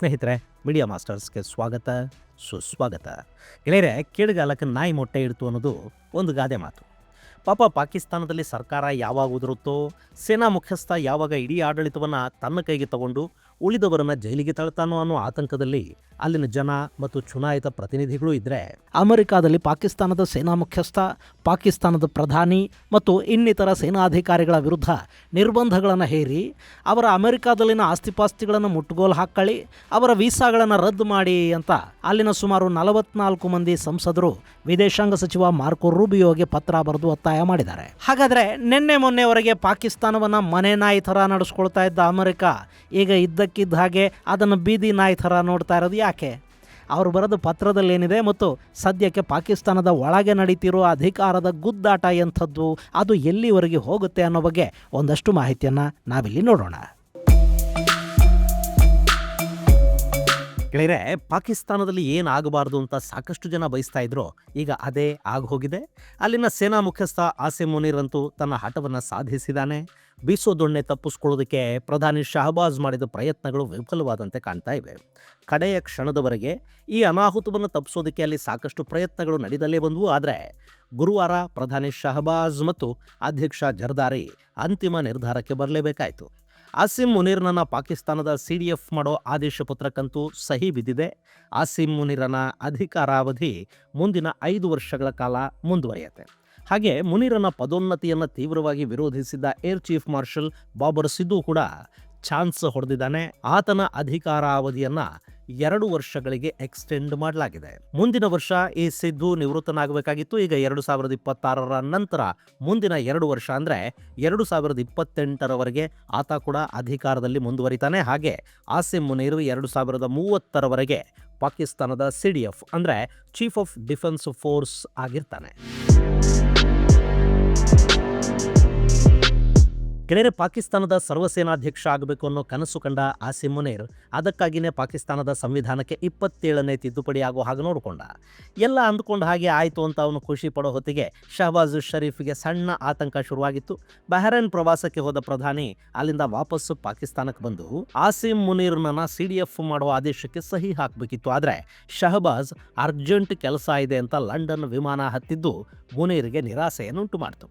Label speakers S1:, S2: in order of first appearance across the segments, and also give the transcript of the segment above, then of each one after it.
S1: ಸ್ನೇಹಿತರೆ, ಮೀಡಿಯಾ ಮಾಸ್ಟರ್ಸ್ಗೆ ಸ್ವಾಗತ, ಸುಸ್ವಾಗತ. ಗೆಳೆಯರೆ, ಕೇಡುಗಾಲಕ್ಕೆ ನಾಯಿ ಮೊಟ್ಟೆ ಇಡ್ತು ಅನ್ನೋದು ಒಂದು ಗಾದೆ ಮಾತು. ಪಾಪ ಪಾಕಿಸ್ತಾನದಲ್ಲಿ ಸರ್ಕಾರ ಯಾವಾಗ ಉದುರುತ್ತೋ, ಸೇನಾ ಮುಖ್ಯಸ್ಥ ಯಾವಾಗ ಇಡೀ ಆಡಳಿತವನ್ನು ತನ್ನ ಕೈಗೆ ತಗೊಂಡು ಉಳಿದವರನ್ನು ಜೈಲಿಗೆ ತಳ್ತಾನೋ ಅನ್ನೋ ಆತಂಕದಲ್ಲಿ ಅಲ್ಲಿನ ಜನ ಮತ್ತು ಚುನಾಯಿತ ಪ್ರತಿನಿಧಿಗಳು ಇದ್ದರೆ, ಅಮೆರಿಕಾದಲ್ಲಿ ಪಾಕಿಸ್ತಾನದ ಸೇನಾ ಮುಖ್ಯಸ್ಥ, ಪಾಕಿಸ್ತಾನದ ಪ್ರಧಾನಿ ಮತ್ತು ಇನ್ನಿತರ ಸೇನಾಧಿಕಾರಿಗಳ ವಿರುದ್ಧ ನಿರ್ಬಂಧಗಳನ್ನು ಹೇರಿ ಅವರ ಅಮೆರಿಕಾದಲ್ಲಿನ ಆಸ್ತಿಪಾಸ್ತಿಗಳನ್ನು ಮುಟ್ಟುಗೋಲು ಹಾಕೊಳ್ಳಿ, ಅವರ ವೀಸಾಗಳನ್ನು ರದ್ದು ಮಾಡಿ ಅಂತ ಅಲ್ಲಿನ ಸುಮಾರು 44 ಮಂದಿ ಸಂಸದರು ವಿದೇಶಾಂಗ ಸಚಿವ ಮಾರ್ಕೊ ರೂಬಿಯೋಗೆ ಪತ್ರ ಬರೆದು ಒತ್ತಾಯ ಮಾಡಿದ್ದಾರೆ. ಹಾಗಾದರೆ ನಿನ್ನೆ ಮೊನ್ನೆವರೆಗೆ ಪಾಕಿಸ್ತಾನವನ್ನು ಮನೆ ನಾಯಿ ಥರ ನಡೆಸ್ಕೊಳ್ತಾ ಇದ್ದ ಅಮೆರಿಕ ಈಗ ಇದ್ದಕ್ಕಿದ್ದ ಹಾಗೆ ಅದನ್ನು ಬೀದಿ ನಾಯಿ ಥರ ನೋಡ್ತಾ ಇರೋದು ಯಾಕೆ? ಅವರು ಬರೆದ ಪತ್ರದಲ್ಲೇನಿದೆ ಮತ್ತು ಸದ್ಯಕ್ಕೆ ಪಾಕಿಸ್ತಾನದ ಒಳಗೆ ನಡೀತಿರೋ ಅಧಿಕಾರದ ಗುದ್ದಾಟ ಎಂಥದ್ದು, ಅದು ಎಲ್ಲಿವರೆಗೆ ಹೋಗುತ್ತೆ ಅನ್ನೋ ಬಗ್ಗೆ ಒಂದಷ್ಟು ಮಾಹಿತಿಯನ್ನು ನಾವಿಲ್ಲಿ ನೋಡೋಣ. ಗೆಳೆಯರೆ, ಪಾಕಿಸ್ತಾನದಲ್ಲಿ ಏನಾಗಬಾರ್ದು ಅಂತ ಸಾಕಷ್ಟು ಜನ ಬಯಸ್ತಾ ಇದ್ರು, ಈಗ ಅದೇ ಆಗೋಗಿದೆ. ಅಲ್ಲಿನ ಸೇನಾ ಮುಖ್ಯಸ್ಥ ಆಸಿಮ್ ಮುನೀರ್ ಅಂತೂ ತನ್ನ ಹಠವನ್ನು ಸಾಧಿಸಿದ್ದಾನೆ. ಬೀಸೋ ದೊಣ್ಣೆ ತಪ್ಪಿಸ್ಕೊಳ್ಳೋದಕ್ಕೆ ಪ್ರಧಾನಿ ಶಹಬಾಜ್ ಮಾಡಿದ ಪ್ರಯತ್ನಗಳು ವಿಫಲವಾದಂತೆ ಕಾಣ್ತಾ ಇವೆ. ಕಡೆಯ ಕ್ಷಣದವರೆಗೆ ಈ ಅನಾಹುತವನ್ನು ತಪ್ಪಿಸೋದಕ್ಕೆ ಅಲ್ಲಿ ಸಾಕಷ್ಟು ಪ್ರಯತ್ನಗಳು ನಡೆದಲ್ಲೇ ಬಂದವು. ಆದರೆ ಗುರುವಾರ ಪ್ರಧಾನಿ ಶಹಬಾಜ್ ಮತ್ತು ಅಧ್ಯಕ್ಷ ಜರ್ದಾರಿ ಅಂತಿಮ ನಿರ್ಧಾರಕ್ಕೆ ಬರಲೇಬೇಕಾಯಿತು. ಆಸಿಮ್ ಮುನೀರ್ನನ್ನು ಪಾಕಿಸ್ತಾನದ CDF ಮಾಡೋ ಆದೇಶ ಪತ್ರಕ್ಕಂತೂ ಸಹಿ ಬಿದ್ದಿದೆ. ಆಸಿಮ್ ಮುನೀರನ ಅಧಿಕಾರಾವಧಿ ಮುಂದಿನ 5 ವರ್ಷಗಳ ಕಾಲ ಮುಂದುವರಿಯುತ್ತೆ. ಹಾಗೆ ಮುನೀರನ ಪದೋನ್ನತಿಯನ್ನು ತೀವ್ರವಾಗಿ ವಿರೋಧಿಸಿದ್ದ air chief marshal Babar Sidhu ಕೂಡ ಚಾನ್ಸ್ ಹೊಡೆದಿದ್ದಾನೆ. ಆತನ ಅಧಿಕಾರಾವಧಿಯನ್ನು 2 ವರ್ಷಗಳಿಗೆ ಎಕ್ಸ್ಟೆಂಡ್ ಮಾಡಲಾಗಿದೆ. ಮುಂದಿನ ವರ್ಷ ಈ ಸಿದ್ದು ನಿವೃತ್ತನಾಗಬೇಕಾಗಿತ್ತು. ಈಗ 2026ರ ನಂತರ ಮುಂದಿನ 2 ವರ್ಷ ಅಂದರೆ 2028ರವರೆಗೆ ಆತ ಕೂಡ ಅಧಿಕಾರದಲ್ಲಿ ಮುಂದುವರಿತಾನೆ. ಹಾಗೆ ಆಸಿಮ್ ಮುನೀರ್ 2030ರವರೆಗೆ ಪಾಕಿಸ್ತಾನದ CDF ಅಂದರೆ ಚೀಫ್ ಆಫ್ ಡಿಫೆನ್ಸ್ ಫೋರ್ಸ್ ಆಗಿರ್ತಾನೆ. ಗೆಳೆಯರೆ, ಪಾಕಿಸ್ತಾನದ ಸರ್ವಸೇನಾಧ್ಯಕ್ಷ ಆಗಬೇಕು ಅನ್ನೋ ಕನಸು ಕಂಡ ಆಸಿಮ್ ಮುನೀರ್ ಅದಕ್ಕಾಗಿಯೇ ಪಾಕಿಸ್ತಾನದ ಸಂವಿಧಾನಕ್ಕೆ 27ನೇ ತಿದ್ದುಪಡಿ ಆಗೋ ಹಾಗೆ ನೋಡಿಕೊಂಡ. ಎಲ್ಲ ಅಂದ್ಕೊಂಡ ಹಾಗೆ ಆಯಿತು ಅಂತ ಅವನು ಖುಷಿ ಪಡೋ ಹೊತ್ತಿಗೆ ಶಹಬಾಜ್ ಶರೀಫ್ಗೆ ಸಣ್ಣ ಆತಂಕ ಶುರುವಾಗಿತ್ತು. ಬಹ್ರೇನ್ ಪ್ರವಾಸಕ್ಕೆ ಹೋದ ಪ್ರಧಾನಿ ಅಲ್ಲಿಂದ ವಾಪಸ್ಸು ಪಾಕಿಸ್ತಾನಕ್ಕೆ ಬಂದು ಆಸಿಮ್ ಮುನೀರ್ನನ್ನ CDF ಮಾಡುವ ಆದೇಶಕ್ಕೆ ಸಹಿ ಹಾಕಬೇಕಿತ್ತು. ಆದರೆ ಶಹಬಾಜ್ ಅರ್ಜೆಂಟ್ ಕೆಲಸ ಇದೆ ಅಂತ ಲಂಡನ್ ವಿಮಾನ ಹತ್ತಿದ್ದು ಮುನೀರ್ಗೆ ನಿರಾಸೆಯನ್ನುಂಟು ಮಾಡಿತು.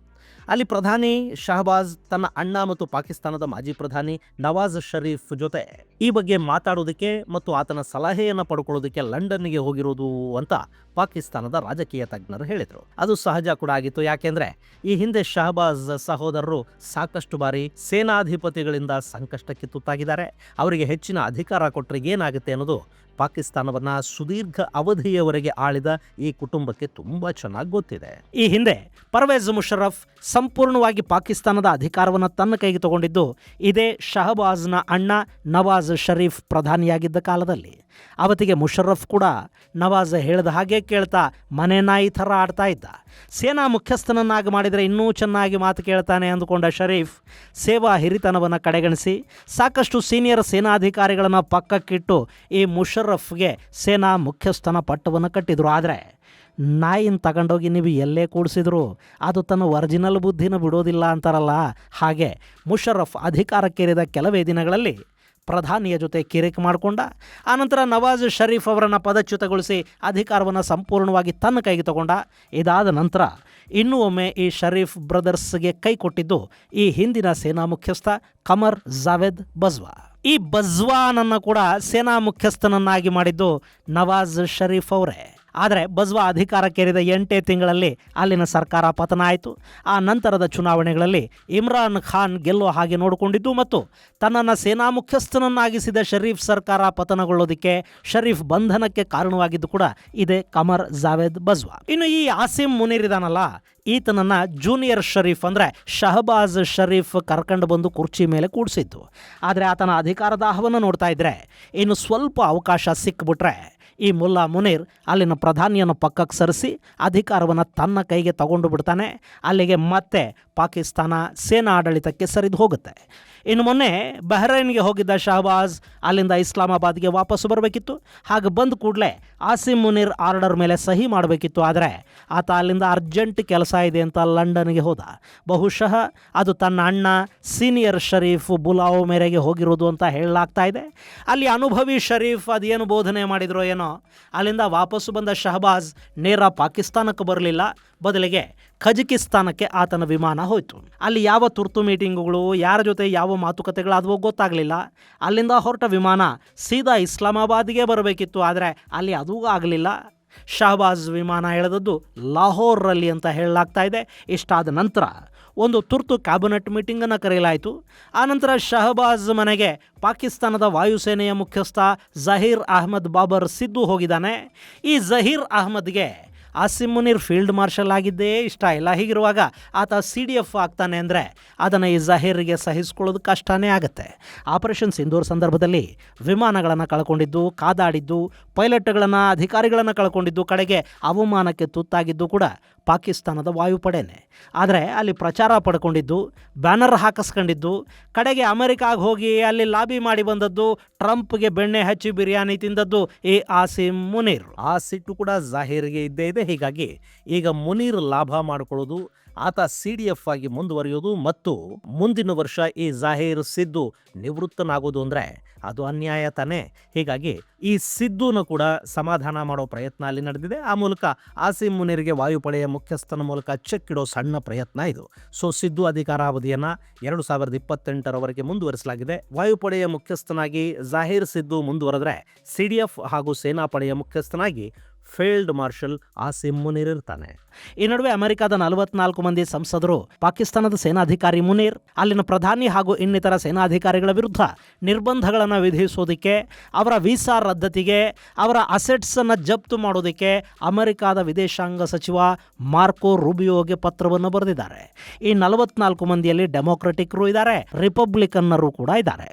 S1: ಅಲ್ಲಿ ಪ್ರಧಾನಿ ಶಹಬಾಜ್ ತನ್ನ ಅಣ್ಣ ಮತ್ತು ಪಾಕಿಸ್ತಾನದ ಮಾಜಿ ಪ್ರಧಾನಿ ನವಾಜ್ ಶರೀಫ್ ಜೊತೆ ಈ ಬಗ್ಗೆ ಮಾತಾಡೋದಕ್ಕೆ ಮತ್ತು ಆತನ ಸಲಹೆಯನ್ನು ಪಡ್ಕೊಳ್ಳೋದಕ್ಕೆ ಲಂಡನ್ಗೆ ಹೋಗಿರೋದು ಅಂತ ಪಾಕಿಸ್ತಾನದ ರಾಜಕೀಯ ತಜ್ಞರು ಹೇಳಿದರು. ಅದು ಸಹಜ ಕೂಡ ಆಗಿತ್ತು. ಯಾಕೆಂದ್ರೆ ಈ ಹಿಂದೆ ಶಹಬಾಜ್ ಸಹೋದರರು ಸಾಕಷ್ಟು ಬಾರಿ ಸೇನಾಧಿಪತಿಗಳಿಂದ ಸಂಕಷ್ಟಕ್ಕೆ ತುತ್ತಾಗಿದ್ದಾರೆ. ಅವರಿಗೆ ಹೆಚ್ಚಿನ ಅಧಿಕಾರ ಕೊಟ್ಟರೆ ಏನಾಗುತ್ತೆ ಅನ್ನೋದು ಪಾಕಿಸ್ತಾನವನ್ನು ಸುದೀರ್ಘ ಅವಧಿಯವರೆಗೆ ಆಳಿದ ಈ ಕುಟುಂಬಕ್ಕೆ ತುಂಬ ಚೆನ್ನಾಗಿ ಗೊತ್ತಿದೆ. ಈ ಹಿಂದೆ ಪರ್ವೇಜ್ ಮುಷರಫ್ ಸಂಪೂರ್ಣವಾಗಿ ಪಾಕಿಸ್ತಾನದ ಅಧಿಕಾರವನ್ನು ತನ್ನ ಕೈಗೆ ತಗೊಂಡಿದ್ದು ಇದೇ ಶಹಬಾಜ್ನ ಅಣ್ಣ ನವಾಜ್ ಶರೀಫ್ ಪ್ರಧಾನಿಯಾಗಿದ್ದ ಕಾಲದಲ್ಲಿ. ಅವತ್ತಿಗೆ ಮುಷರಫ್ ಕೂಡ ನವಾಜ್ ಹೇಳಿದ ಹಾಗೆ ಕೇಳ್ತಾ ಮನೆ ನಾಯಿ ಥರ ಆಡ್ತಾ ಇದ್ದ. ಸೇನಾ ಮುಖ್ಯಸ್ಥನನ್ನಾಗಿ ಮಾಡಿದರೆ ಇನ್ನೂ ಚೆನ್ನಾಗಿ ಮಾತು ಕೇಳ್ತಾನೆ ಅಂದುಕೊಂಡ ಶರೀಫ್ ಸೇವಾ ಹಿರಿತನವನ್ನು ಕಡೆಗಣಿಸಿ ಸಾಕಷ್ಟು ಸೀನಿಯರ್ ಸೇನಾಧಿಕಾರಿಗಳನ್ನು ಪಕ್ಕಕ್ಕಿಟ್ಟು ಈ ಮುಷರಫ್ಗೆ ಸೇನಾ ಮುಖ್ಯಸ್ಥನ ಪಟ್ಟವನ್ನು ಕಟ್ಟಿದ್ರು. ಆದರೆ ನಾಯಿನ ತಗೊಂಡೋಗಿ ನೀವು ಎಲ್ಲೇ ಕೂಡಿಸಿದ್ರು ಅದು ತನ್ನ ಒರಿಜಿನಲ್ ಬುದ್ಧಿನ ಬಿಡೋದಿಲ್ಲ ಅಂತಾರಲ್ಲ, ಹಾಗೆ ಮುಷರಫ್ ಅಧಿಕಾರಕ್ಕೇರಿದ ಕೆಲವೇ ದಿನಗಳಲ್ಲಿ ಪ್ರಧಾನಿಯ ಜೊತೆ ಕಿರಿಕ್ ಮಾಡಿಕೊಂಡ. ಆನಂತರ ನವಾಜ್ ಶರೀಫ್ ಅವರನ್ನು ಪದಚ್ಯುತಗೊಳಿಸಿ ಅಧಿಕಾರವನ್ನು ಸಂಪೂರ್ಣವಾಗಿ ತನ್ನ ಕೈಗೆ ತಗೊಂಡ. ಇದಾದ ನಂತರ ಇನ್ನೂ ಒಮ್ಮೆ ಈ ಶರೀಫ್ ಬ್ರದರ್ಸ್ಗೆ ಕೈ ಕೊಟ್ಟಿದ್ದು ಈ ಹಿಂದಿನ ಸೇನಾ ಮುಖ್ಯಸ್ಥ ಕಮರ್ ಜಾವೇದ್ ಬಜ್ವಾ. ಈ ಬಜ್ವಾನನ್ನು ಕೂಡ ಸೇನಾ ಮುಖ್ಯಸ್ಥನನ್ನಾಗಿ ಮಾಡಿದ್ದು ನವಾಜ್ ಶರೀಫ್ ಅವರೇ. ಆದರೆ ಬಜ್ವಾ ಅಧಿಕಾರಕ್ಕೇರಿದ 8 ತಿಂಗಳಲ್ಲಿ ಅಲ್ಲಿನ ಸರ್ಕಾರ ಪತನ ಆಯಿತು. ಆ ನಂತರದ ಚುನಾವಣೆಗಳಲ್ಲಿ ಇಮ್ರಾನ್ ಖಾನ್ ಗೆಲ್ಲೋ ಹಾಗೆ ನೋಡಿಕೊಂಡಿದ್ದು ಮತ್ತು ತನ್ನನ್ನು ಸೇನಾ ಮುಖ್ಯಸ್ಥನನ್ನಾಗಿಸಿದ ಶರೀಫ್ ಸರ್ಕಾರ ಪತನಗೊಳ್ಳೋದಕ್ಕೆ ಶರೀಫ್ ಬಂಧನಕ್ಕೆ ಕಾರಣವಾಗಿದ್ದು ಕೂಡ ಇದೇ ಕಮರ್ ಜಾವೇದ್ ಬಜ್ವಾ. ಇನ್ನು ಈ ಆಸಿಮ್ ಮುನೀರ್ ಇದಾನಲ್ಲ, ಈತನನ್ನು ಜೂನಿಯರ್ ಶರೀಫ್ ಅಂದರೆ ಶಹಬಾಜ್ ಶರೀಫ್ ಕರ್ಕೊಂಡು ಬಂದು ಕುರ್ಚಿ ಮೇಲೆ ಕೂಡಿಸಿದ್ದು. ಆದರೆ ಆತನ ಅಧಿಕಾರದಾಹವನ್ನು ನೋಡ್ತಾ ಇದ್ರೆ ಇನ್ನು ಸ್ವಲ್ಪ ಅವಕಾಶ ಸಿಕ್ಬಿಟ್ರೆ ಈ ಮುಲ್ಲಾ ಮುನೀರ್ ಅಲ್ಲಿನ ಪ್ರಧಾನಿಯನ್ನು ಪಕ್ಕಕ್ಕೆ ಸರಿಸಿ ಅಧಿಕಾರವನ್ನು ತನ್ನ ಕೈಗೆ ತಗೊಂಡು ಬಿಡ್ತಾನೆ. ಅಲ್ಲಿಗೆ ಮತ್ತೆ ಪಾಕಿಸ್ತಾನ ಸೇನಾ ಆಡಳಿತಕ್ಕೆ ಸರಿದು ಹೋಗುತ್ತೆ. ಇನ್ನು ಮೊನ್ನೆ ಬಹ್ರೈನ್ಗೆ ಹೋಗಿದ್ದ ಶಹಬಾಜ್ ಅಲ್ಲಿಂದ ಇಸ್ಲಾಮಾಬಾದ್ಗೆ ವಾಪಸ್ಸು ಬರಬೇಕಿತ್ತು. ಹಾಗೆ ಬಂದ ಕೂಡಲೇ ಆಸಿಮ್ ಮುನೀರ್ ಆರ್ಡರ್ ಮೇಲೆ ಸಹಿ ಮಾಡಬೇಕಿತ್ತು. ಆದರೆ ಆತ ಅಲ್ಲಿಂದ ಅರ್ಜೆಂಟ್ ಕೆಲಸ ಇದೆ ಅಂತ ಲಂಡನ್ಗೆ ಹೋದ. ಬಹುಶಃ ಅದು ತನ್ನ ಅಣ್ಣ ಸೀನಿಯರ್ ಶರೀಫ್ ಬುಲಾವ್ ಮೇರೆಗೆ ಹೋಗಿರೋದು ಅಂತ ಹೇಳಲಾಗ್ತಾ ಇದೆ. ಅಲ್ಲಿ ಅನುಭವಿ ಶರೀಫ್ ಅದೇನು ಬೋಧನೆ ಮಾಡಿದ್ರೋ ಏನೋ, ಅಲ್ಲಿಂದ ವಾಪಸ್ಸು ಬಂದ ಶಹಬಾಜ್ ನೇರ ಪಾಕಿಸ್ತಾನಕ್ಕೆ ಬರಲಿಲ್ಲ, ಬದಲಿಗೆ ಕಜಕಿಸ್ತಾನಕ್ಕೆ ಆತನ ವಿಮಾನ ಹೋಯಿತು. ಅಲ್ಲಿ ಯಾವ ತುರ್ತು ಮೀಟಿಂಗುಗಳು, ಯಾರ ಜೊತೆ ಯಾವ ಮಾತುಕತೆಗಳಾದವೋ ಗೊತ್ತಾಗಲಿಲ್ಲ. ಅಲ್ಲಿಂದ ಹೊರಟ ವಿಮಾನ ಸೀದಾ ಇಸ್ಲಾಮಾಬಾದ್ಗೆ ಬರಬೇಕಿತ್ತು, ಆದರೆ ಅಲ್ಲಿ ಅದೂ ಆಗಲಿಲ್ಲ. ಶಹಬಾಜ್ ವಿಮಾನ ಎಳೆದದ್ದು ಲಾಹೋರಲ್ಲಿ ಅಂತ ಹೇಳಲಾಗ್ತಾ ಇದೆ. ಇಷ್ಟಾದ ನಂತರ ಒಂದು ತುರ್ತು ಕ್ಯಾಬಿನೆಟ್ ಮೀಟಿಂಗನ್ನು ಕರೆಯಲಾಯಿತು. ಆನಂತರ ಶಹಬಾಜ್ ಮನೆಗೆ ಪಾಕಿಸ್ತಾನದ ವಾಯುಸೇನೆಯ ಮುಖ್ಯಸ್ಥ ಜಹೀರ್ ಅಹ್ಮದ್ ಬಾಬರ್ ಸಿದ್ದು ಹೋಗಿದ್ದಾನೆ. ಈ ಜಹೀರ್ ಅಹ್ಮದ್ಗೆ ಆಸಿಮ್ ಮುನೀರ್ ಫೀಲ್ಡ್ ಮಾರ್ಷಲ್ ಆಗಿದ್ದೇ ಇಷ್ಟ ಇಲ್ಲ. ಹೀಗಿರುವಾಗ ಆತ CDF ಆಗ್ತಾನೆ ಅಂದರೆ ಅದನ್ನು ಈ ಜಹೀರ್ಗೆ ಸಹಿಸ್ಕೊಳ್ಳೋದು ಕಷ್ಟನೇ ಆಗುತ್ತೆ. ಆಪರೇಷನ್ ಸಿಂಧೂರ್ ಸಂದರ್ಭದಲ್ಲಿ ವಿಮಾನಗಳನ್ನು ಕಳ್ಕೊಂಡಿದ್ದು, ಕಾದಾಡಿದ್ದು, ಪೈಲಟ್ಗಳನ್ನು, ಅಧಿಕಾರಿಗಳನ್ನು ಕಳ್ಕೊಂಡಿದ್ದು, ಕಡೆಗೆ ಅವಮಾನಕ್ಕೆ ತುತ್ತಾಗಿದ್ದು ಕೂಡ ಪಾಕಿಸ್ತಾನದ ವಾಯುಪಡೆನೇ. ಆದರೆ ಅಲ್ಲಿ ಪ್ರಚಾರ ಪಡ್ಕೊಂಡಿದ್ದು, ಬ್ಯಾನರ್ ಹಾಕಿಸ್ಕೊಂಡಿದ್ದು, ಕಡೆಗೆ ಅಮೆರಿಕಾಗೆ ಹೋಗಿ ಅಲ್ಲಿ ಲಾಬಿ ಮಾಡಿ ಬಂದದ್ದು, ಟ್ರಂಪ್ಗೆ ಬೆಣ್ಣೆ ಹಚ್ಚಿ ಬಿರಿಯಾನಿ ತಿಂದದ್ದು ಈ ಆಸಿಮ್ ಮುನೀರ್. ಆ ಸಿಟ್ಟು ಕೂಡ ಜಾಹೀರ್ಗೆ ಇದ್ದೇ ಇದೆ. ಹೀಗಾಗಿ ಈಗ ಮುನೀರ್ ಲಾಭ ಮಾಡಿಕೊಳ್ಳೋದು, ಆತ CDF ಆಗಿ ಮುಂದುವರಿಯೋದು ಮತ್ತು ಮುಂದಿನ ವರ್ಷ ಈ ಜಾಹೀರ್ ಸಿದ್ದು ನಿವೃತ್ತನಾಗೋದು ಅಂದರೆ ಅದು ಅನ್ಯಾಯ ತಾನೇ. ಹೀಗಾಗಿ ಈ ಸಿದ್ದುನ ಕೂಡ ಸಮಾಧಾನ ಮಾಡೋ ಪ್ರಯತ್ನ ಅಲ್ಲಿ ನಡೆದಿದೆ. ಆ ಮೂಲಕ ಆಸಿಮ್ ಮುನೀರ್ಗೆ ವಾಯುಪಡೆಯ ಮುಖ್ಯಸ್ಥನ ಮೂಲಕ ಚೆಕ್ ಇಡೋ ಸಣ್ಣ ಪ್ರಯತ್ನ ಇದು. ಸೊ ಸಿದ್ದು ಅಧಿಕಾರಾವಧಿಯನ್ನು 2028ರವರೆಗೆ ಮುಂದುವರಿಸಲಾಗಿದೆ. ವಾಯುಪಡೆಯ ಮುಖ್ಯಸ್ಥನಾಗಿ ಜಾಹೀರ್ ಸಿದ್ದು ಮುಂದುವರೆದ್ರೆ CDF ಹಾಗೂ ಸೇನಾಪಡೆಯ ಮುಖ್ಯಸ್ಥನಾಗಿ ಫೀಲ್ಡ್ ಮಾರ್ಷಲ್ ಆಸಿಮ್ ಮುನೀರ್ ಇರ್ತಾನೆ. ಈ ನಡುವೆ ಅಮೆರಿಕದ 44 ಮಂದಿ ಸಂಸದರು ಪಾಕಿಸ್ತಾನದ ಸೇನಾಧಿಕಾರಿ ಮುನೀರ್, ಅಲ್ಲಿನ ಪ್ರಧಾನಿ ಹಾಗೂ ಇನ್ನಿತರ ಸೇನಾಧಿಕಾರಿಗಳ ವಿರುದ್ಧ ನಿರ್ಬಂಧಗಳನ್ನು ವಿಧಿಸೋದಕ್ಕೆ, ಅವರ ವೀಸಾ ರದ್ದತಿಗೆ, ಅವರ ಅಸೆಟ್ಸನ್ನು ಜಪ್ತು ಮಾಡೋದಕ್ಕೆ ಅಮೆರಿಕದ ವಿದೇಶಾಂಗ ಸಚಿವ ಮಾರ್ಕೋ ರೂಬಿಯೋಗೆ ಪತ್ರವನ್ನು ಬರೆದಿದ್ದಾರೆ. ಈ 44 ಮಂದಿಯಲ್ಲಿ ಡೆಮೊಕ್ರೆಟಿಕ್ರು ಇದ್ದಾರೆ, ರಿಪಬ್ಲಿಕನ್ನರು ಕೂಡ ಇದ್ದಾರೆ.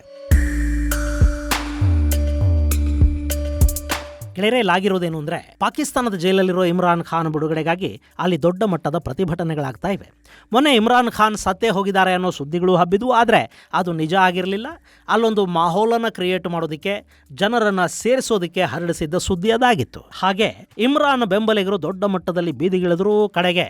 S1: ಗೆಳೆಯಲಾಗಿರೋದೇನು ಅಂದರೆ, ಪಾಕಿಸ್ತಾನದ ಜೈಲಲ್ಲಿರೋ ಇಮ್ರಾನ್ ಖಾನ್ ಬಿಡುಗಡೆಗಾಗಿ ಅಲ್ಲಿ ದೊಡ್ಡ ಮಟ್ಟದ ಪ್ರತಿಭಟನೆಗಳಾಗ್ತಾ ಇವೆ. ಮೊನ್ನೆ ಇಮ್ರಾನ್ ಖಾನ್ ಸತ್ತೇ ಹೋಗಿದ್ದಾರೆ ಅನ್ನೋ ಸುದ್ದಿಗಳು ಹಬ್ಬಿದ್ವು. ಆದರೆ ಅದು ನಿಜ ಆಗಿರಲಿಲ್ಲ. ಅಲ್ಲೊಂದು ಮಾಹೋಲನ್ನು ಕ್ರಿಯೇಟ್ ಮಾಡೋದಕ್ಕೆ, ಜನರನ್ನು ಸೇರಿಸೋದಕ್ಕೆ ಹರಡಿಸಿದ್ದ ಸುದ್ದಿ ಅದಾಗಿತ್ತು. ಹಾಗೆ ಇಮ್ರಾನ್ ಬೆಂಬಲಿಗರು ದೊಡ್ಡ ಮಟ್ಟದಲ್ಲಿ ಬೀದಿಗಿಳಿದ್ರು. ಕಡೆಗೆ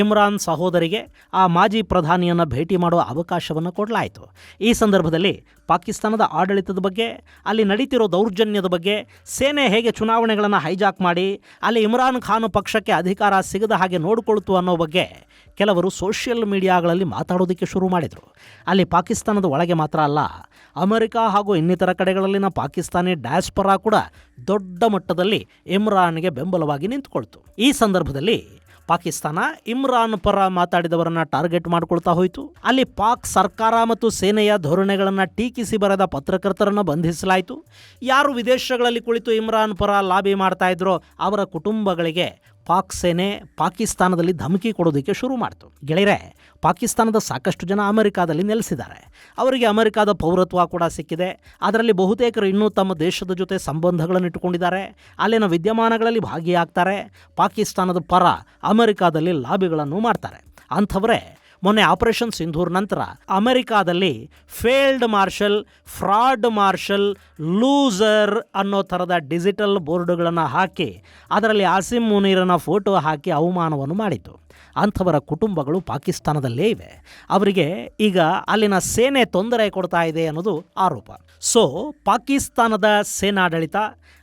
S1: ಇಮ್ರಾನ್ ಸಹೋದರಿಗೆ ಆ ಮಾಜಿ ಪ್ರಧಾನಿಯನ್ನು ಭೇಟಿ ಮಾಡುವ ಅವಕಾಶವನ್ನು ಕೊಡಲಾಯಿತು. ಈ ಸಂದರ್ಭದಲ್ಲಿ ಪಾಕಿಸ್ತಾನದ ಆಡಳಿತದ ಬಗ್ಗೆ, ಅಲ್ಲಿ ನಡೀತಿರೋ ದೌರ್ಜನ್ಯದ ಬಗ್ಗೆ, ಸೇನೆ ಹೇಗೆ ಚುನಾವಣೆಗಳನ್ನು ಹೈಜಾಕ್ ಮಾಡಿ ಅಲ್ಲಿ ಇಮ್ರಾನ್ ಖಾನ್ ಪಕ್ಷಕ್ಕೆ ಅಧಿಕಾರ ಸಿಗದ ಹಾಗೆ ನೋಡಿಕೊಳ್ತು ಅನ್ನೋ ಬಗ್ಗೆ ಕೆಲವರು ಸೋಷಿಯಲ್ ಮೀಡಿಯಾಗಳಲ್ಲಿ ಮಾತಾಡೋದಕ್ಕೆ ಶುರು ಮಾಡಿದರು. ಅಲ್ಲಿ ಪಾಕಿಸ್ತಾನದ ಒಳಗೆ ಮಾತ್ರ ಅಲ್ಲ, ಅಮೆರಿಕ ಹಾಗೂ ಇನ್ನಿತರ ಕಡೆಗಳಲ್ಲಿನ ಪಾಕಿಸ್ತಾನಿ ಡಯಾಸ್ಪೊರಾ ಕೂಡ ದೊಡ್ಡ ಮಟ್ಟದಲ್ಲಿ ಇಮ್ರಾನ್ಗೆ ಬೆಂಬಲವಾಗಿ ನಿಂತುಕೊಳ್ತು. ಈ ಸಂದರ್ಭದಲ್ಲಿ ಪಾಕಿಸ್ತಾನ ಇಮ್ರಾನ್ ಪರ ಮಾತಾಡಿದವರನ್ನ ಟಾರ್ಗೆಟ್ ಮಾಡಿಕೊಳ್ತಾ ಹೋಯಿತು. ಅಲ್ಲಿ ಪಾಕ್ ಸರ್ಕಾರ ಮತ್ತು ಸೇನೆಯ ಧೋರಣೆಗಳನ್ನು ಟೀಕಿಸಿ ಬರೆದ ಪತ್ರಕರ್ತರನ್ನು ಬಂಧಿಸಲಾಯಿತು. ಯಾರು ವಿದೇಶಗಳಲ್ಲಿ ಕುಳಿತು ಇಮ್ರಾನ್ ಪರ ಲಾಬಿ ಮಾಡ್ತಾ ಇದ್ರೋ ಅವರ ಕುಟುಂಬಗಳಿಗೆ ಪಾಕ್ ಸೇನೆ ಪಾಕಿಸ್ತಾನದಲ್ಲಿ ಧಮಕಿ ಕೊಡೋದಕ್ಕೆ ಶುರು ಮಾಡಿತು. ಗೆಳೆಯರೆ, ಪಾಕಿಸ್ತಾನದ ಸಾಕಷ್ಟು ಜನ ಅಮೆರಿಕಾದಲ್ಲಿ ನೆಲೆಸಿದ್ದಾರೆ. ಅವರಿಗೆ ಅಮೆರಿಕಾದ ಪೌರತ್ವ ಕೂಡ ಸಿಕ್ಕಿದೆ. ಅದರಲ್ಲಿ ಬಹುತೇಕರು ಇನ್ನೂ ತಮ್ಮ ದೇಶದ ಜೊತೆ ಸಂಬಂಧಗಳನ್ನು ಇಟ್ಟುಕೊಂಡಿದ್ದಾರೆ. ಅಲ್ಲಿನ ವಿದ್ಯಮಾನಗಳಲ್ಲಿ ಭಾಗಿಯಾಗ್ತಾರೆ. ಪಾಕಿಸ್ತಾನದ ಪರ ಅಮೆರಿಕಾದಲ್ಲಿ ಲಾಬಿಗಳನ್ನು ಮಾಡ್ತಾರೆ. ಅಂಥವರೇ ಮೊನ್ನೆ ಆಪರೇಷನ್ ಸಿಂಧೂರ್ ನಂತರ ಅಮೆರಿಕಾದಲ್ಲಿ failed marshal, fraud marshal, loser ಅನ್ನೋ ಥರದ ಡಿಜಿಟಲ್ ಬೋರ್ಡುಗಳನ್ನು ಹಾಕಿ ಅದರಲ್ಲಿ ಆಸಿಮ್ ಮುನೀರನ ಫೋಟೋ ಹಾಕಿ ಅವಮಾನವನ್ನು ಮಾಡಿತು. ಅಂಥವರ ಕುಟುಂಬಗಳು ಪಾಕಿಸ್ತಾನದಲ್ಲೇ ಇವೆ. ಅವರಿಗೆ ಈಗ ಅಲ್ಲಿನ ಸೇನೆ ತೊಂದರೆ ಕೊಡ್ತಾ ಇದೆ ಅನ್ನೋದು ಆರೋಪ. ಸೊ ಪಾಕಿಸ್ತಾನದ ಸೇನಾಡಳಿತ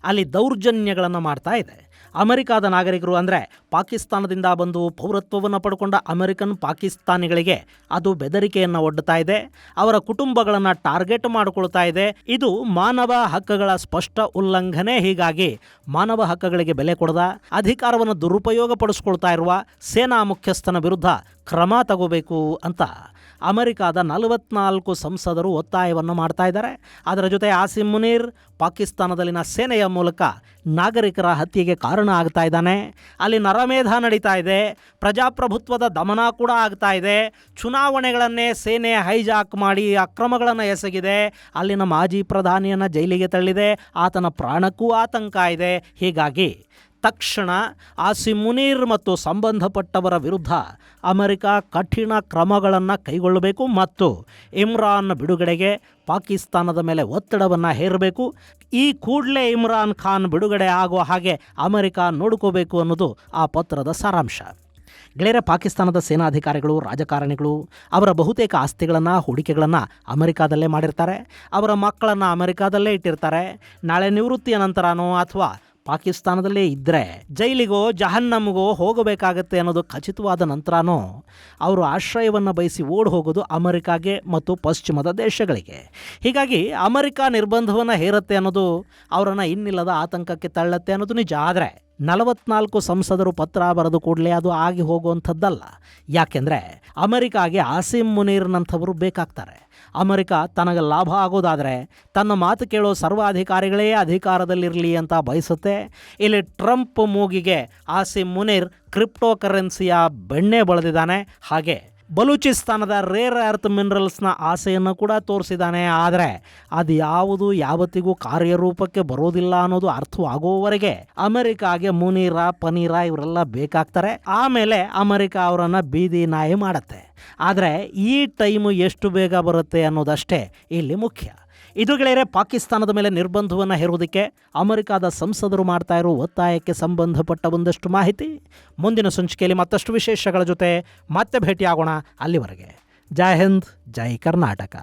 S1: ಅಲ್ಲಿ ದೌರ್ಜನ್ಯಗಳನ್ನು ಮಾಡ್ತಾ ಇದೆ. ಅಮೆರಿಕಾದ ನಾಗರಿಕರು ಅಂದರೆ ಪಾಕಿಸ್ತಾನದಿಂದ ಬಂದು ಪೌರತ್ವವನ್ನು ಪಡ್ಕೊಂಡ ಅಮೆರಿಕನ್ ಪಾಕಿಸ್ತಾನಿಗಳಿಗೆ ಅದು ಬೆದರಿಕೆಯನ್ನು ಒಡ್ಡುತ್ತಾ ಇದೆ. ಅವರ ಕುಟುಂಬಗಳನ್ನು ಟಾರ್ಗೆಟ್ ಮಾಡಿಕೊಳ್ತಾ ಇದೆ. ಇದು ಮಾನವ ಹಕ್ಕುಗಳ ಸ್ಪಷ್ಟ ಉಲ್ಲಂಘನೆ. ಹೀಗಾಗಿ ಮಾನವ ಹಕ್ಕುಗಳಿಗೆ ಬೆಲೆ ಕೊಡದ, ಅಧಿಕಾರವನ್ನು ದುರುಪಯೋಗ ಪಡಿಸ್ಕೊಳ್ತಾ ಇರುವ ಸೇನಾ ಮುಖ್ಯಸ್ಥನ ವಿರುದ್ಧ ಕ್ರಮ ತಗೋಬೇಕು ಅಂತ ಅಮೆರಿಕಾದ 44 ಸಂಸದರು ಒತ್ತಾಯವನ್ನು ಮಾಡ್ತಾ ಇದ್ದಾರೆ. ಅದರ ಜೊತೆ ಆಸಿಂ ಮುನೀರ್ ಪಾಕಿಸ್ತಾನದಲ್ಲಿನ ಸೇನೆಯ ಮೂಲಕ ನಾಗರಿಕರ ಹತ್ಯೆಗೆ ಕಾರಣ ಆಗ್ತಾ ಇದ್ದಾನೆ. ಅಲ್ಲಿ ನರಮೇಧ ನಡೀತಾ ಇದೆ, ಪ್ರಜಾಪ್ರಭುತ್ವದ ದಮನ ಕೂಡ ಆಗ್ತಾ ಇದೆ, ಚುನಾವಣೆಗಳನ್ನೇ ಸೇನೆ ಹೈಜಾಕ್ ಮಾಡಿ ಅಕ್ರಮಗಳನ್ನು ಎಸಗಿದೆ, ಅಲ್ಲಿನ ಮಾಜಿ ಪ್ರಧಾನಿಯನ್ನು ಜೈಲಿಗೆ ತಳ್ಳಿದೆ, ಆತನ ಪ್ರಾಣಕ್ಕೂ ಆತಂಕ ಇದೆ. ಹೀಗಾಗಿ ತಕ್ಷಣ ಆಸಿಂ ಮುನೀರ್ ಮತ್ತು ಸಂಬಂಧಪಟ್ಟವರ ವಿರುದ್ಧ ಅಮೆರಿಕ ಕಠಿಣ ಕ್ರಮಗಳನ್ನು ಕೈಗೊಳ್ಳಬೇಕು ಮತ್ತು ಇಮ್ರಾನ್ ಬಿಡುಗಡೆಗೆ ಪಾಕಿಸ್ತಾನದ ಮೇಲೆ ಒತ್ತಡವನ್ನು ಹೇರಬೇಕು. ಈ ಕೂಡಲೇ ಇಮ್ರಾನ್ ಖಾನ್ ಬಿಡುಗಡೆ ಆಗುವ ಹಾಗೆ ಅಮೆರಿಕ ನೋಡ್ಕೋಬೇಕು ಅನ್ನೋದು ಆ ಪತ್ರದ ಸಾರಾಂಶ. ಗೆಳೆಯರೆ, ಪಾಕಿಸ್ತಾನದ ಸೇನಾಧಿಕಾರಿಗಳು, ರಾಜಕಾರಣಿಗಳು ಅವರ ಬಹುತೇಕ ಆಸ್ತಿಗಳನ್ನು, ಹೂಡಿಕೆಗಳನ್ನು ಅಮೆರಿಕಾದಲ್ಲೇ ಮಾಡಿರ್ತಾರೆ. ಅವರ ಮಕ್ಕಳನ್ನು ಅಮೆರಿಕಾದಲ್ಲೇ ಇಟ್ಟಿರ್ತಾರೆ. ನಾಳೆ ನಿವೃತ್ತಿಯ ನಂತರನೋ ಅಥವಾ ಪಾಕಿಸ್ತಾನದಲ್ಲೇ ಇದ್ದರೆ ಜೈಲಿಗೋ ಜಹನ್ನಮ್ಗೋ ಹೋಗಬೇಕಾಗತ್ತೆ ಅನ್ನೋದು ಖಚಿತವಾದ ನಂತರನೋ ಅವರು ಆಶ್ರಯವನ್ನು ಬಯಸಿ ಓಡಿ ಹೋಗೋದು ಅಮೆರಿಕಾಗೆ ಮತ್ತು ಪಶ್ಚಿಮದ ದೇಶಗಳಿಗೆ. ಹೀಗಾಗಿ ಅಮೆರಿಕ ನಿರ್ಬಂಧವನ್ನು ಹೇರುತ್ತೆ ಅನ್ನೋದು ಅವರನ್ನು ಇನ್ನಿಲ್ಲದ ಆತಂಕಕ್ಕೆ ತಳ್ಳತ್ತೆ ಅನ್ನೋದು ನಿಜ. ಆದರೆ 44 ಸಂಸದರು ಪತ್ರ ಬರೆದು ಕೂಡಲೇ ಅದು ಆಗಿ ಹೋಗುವಂಥದ್ದಲ್ಲ. ಯಾಕೆಂದರೆ ಅಮೆರಿಕಾಗೆ ಆಸಿಂ ಮುನೀರ್ನಂಥವರು ಬೇಕಾಗ್ತಾರೆ. ಅಮೆರಿಕ ತನಗೆ ಲಾಭ ಆಗೋದಾದರೆ ತನ್ನ ಮಾತು ಕೇಳೋ ಸರ್ವಾಧಿಕಾರಿಗಳೇ ಅಧಿಕಾರದಲ್ಲಿರಲಿ ಅಂತ ಬಯಸುತ್ತೆ. ಇಲ್ಲಿ ಟ್ರಂಪ್ ಮೂಗಿಗೆ ಆಸಿಂ ಮುನೀರ್ ಕ್ರಿಪ್ಟೋ ಕರೆನ್ಸಿಯ ಬೆಣ್ಣೆ ಬಳದಿದ್ದಾನೆ. ಹಾಗೆ ಬಲೂಚಿಸ್ತಾನದ ರೇರ್ ಅರ್ತ್ ಮಿನರಲ್ಸ್ನ ಆಸೆಯನ್ನು ಕೂಡ ತೋರಿಸಿದ್ದಾನೆ. ಆದರೆ ಅದು ಯಾವುದು ಯಾವತ್ತಿಗೂ ಕಾರ್ಯರೂಪಕ್ಕೆ ಬರೋದಿಲ್ಲ ಅನ್ನೋದು ಅರ್ಥವಾಗುವವರೆಗೆ ಅಮೆರಿಕಾಗೆ ಮುನೀರ, ಪನೀರ ಇವರೆಲ್ಲ ಬೇಕಾಗ್ತಾರೆ. ಆಮೇಲೆ ಅಮೆರಿಕ ಅವರನ್ನು ಬೀದಿ ನಾಯಿ ಮಾಡುತ್ತೆ. ಆದರೆ ಈ ಟೈಮು ಎಷ್ಟು ಬೇಗ ಬರುತ್ತೆ ಅನ್ನೋದಷ್ಟೇ ಇಲ್ಲಿ ಮುಖ್ಯ. ಇದು ಗೆಳೆಯರೆ, ಪಾಕಿಸ್ತಾನದ ಮೇಲೆ ನಿರ್ಬಂಧವನ್ನು ಹೇರುವುದಕ್ಕೆ ಅಮೆರಿಕಾದ ಸಂಸದರು ಮಾಡ್ತಾ ಇರೋ ಒತ್ತಾಯಕ್ಕೆ ಸಂಬಂಧಪಟ್ಟ ಒಂದಷ್ಟು ಮಾಹಿತಿ. ಮುಂದಿನ ಸಂಚಿಕೆಯಲ್ಲಿ ಮತ್ತಷ್ಟು ವಿಶೇಷಗಳ ಜೊತೆ ಮತ್ತೆ ಭೇಟಿಯಾಗೋಣ. ಅಲ್ಲಿವರೆಗೆ ಜೈ ಹಿಂದ್, ಜೈ ಕರ್ನಾಟಕ.